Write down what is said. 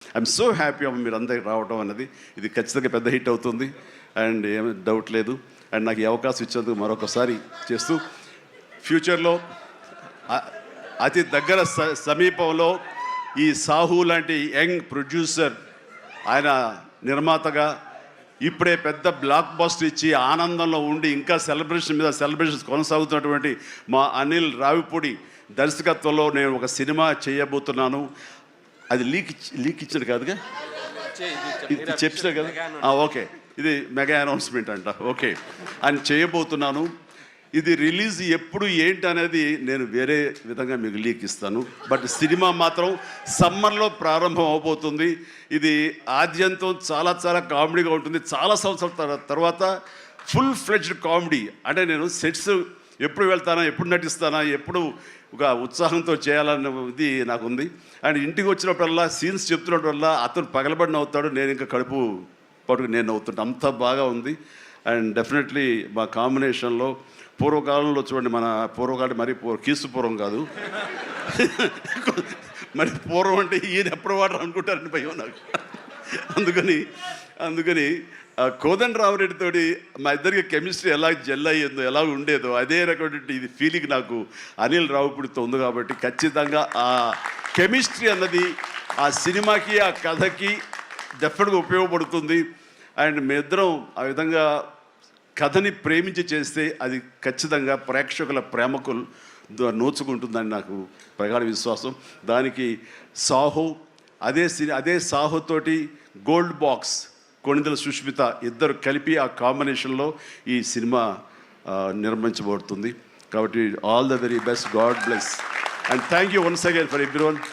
I'm so happy అమ్మ మీరు అందరికి రావడం అన్నది. ఇది ఖచ్చితంగా పెద్ద హిట్ అవుతుంది అండ్ ఏమీ డౌట్ లేదు. అండ్ నాకు ఈ అవకాశం ఇచ్చేందుకు మరొకసారి చేస్తూ ఫ్యూచర్లో అతి దగ్గర సమీపంలో ఈ సాహు లాంటి యంగ్ ప్రొడ్యూసర్ ఆయన నిర్మాతగా ఇప్పుడే పెద్ద బ్లాక్ బస్టర్ ఇచ్చి ఆనందంలో ఉండి ఇంకా సెలబ్రేషన్స్ కొనసాగుతున్నటువంటి మా అనిల్ రావిపూడి దర్శకత్వంలో నేను ఒక సినిమా చేయబోతున్నాను. అది లీక్ ఇచ్చాడు కాదుగా, చెప్పినా కదా, ఓకే, ఇది మెగా అనౌన్స్మెంట్ అంట, ఓకే అని చేయబోతున్నాను. ఇది రిలీజ్ ఎప్పుడు ఏంటి అనేది నేను వేరే విధంగా మీకు లీక్ ఇస్తాను. బట్ సినిమా మాత్రం సమ్మర్లో ప్రారంభం అవబోతుంది. ఇది ఆద్యంతం చాలా చాలా కామెడీగా ఉంటుంది. చాలా సంవత్సరాల తర్వాత ఫుల్ ఫ్లెడ్జ్డ్ కామెడీ. అంటే నేను సెట్స్ ఎప్పుడు వెళ్తానా, ఎప్పుడు నటిస్తానా, ఎప్పుడు ఒక ఉత్సాహంతో చేయాలన్నది నాకు ఉంది. అండ్ ఇంటికి వచ్చినప్పుడల్లా సీన్స్ చెప్తున్నప్పుడల్లా అతను పగలబడి నవ్వుతాడు, నేను ఇంకా కడుపు పట్టుకు నేను నవ్వుతుంటాను. అంత బాగా ఉంది. అండ్ డెఫినెట్లీ మా కాంబినేషన్లో పూర్వకాలంలో చూడండి, మన పూర్వకాలం మరి కీసుపూర్వం కాదు, మరి పూర్వం అంటే ఈయన ఎప్పుడు వాడరు అనుకుంటారని భయం నాకు. అందుకని కోదండరామరెడ్డితో మా ఇద్దరికి కెమిస్ట్రీ ఎలా జెల్ అయ్యేదో, ఎలా ఉండేదో అదే రకమైనటువంటి ఇది ఫీలింగ్ నాకు అనిల్ రావిపూడితో ఉంది. కాబట్టి ఖచ్చితంగా ఆ కెమిస్ట్రీ అన్నది ఆ సినిమాకి ఆ కథకి డెఫినెట్గా ఉపయోగపడుతుంది. అండ్ మీ ఇద్దరం ఆ విధంగా కథని ప్రేమించి చేస్తే అది ఖచ్చితంగా ప్రేక్షకుల ప్రేమకు నోచుకుంటుందని నాకు ప్రగాఢ విశ్వాసం. దానికి సాహో అదే సాహోతోటి గోల్డ్ బాక్స్ కొణిదెల సుష్మిత ఇద్దరు కలిపి ఆ కాంబినేషన్లో ఈ సినిమా నిర్మించబడుతుంది. కాబట్టి all the very best, God bless and thank you once again for everyone.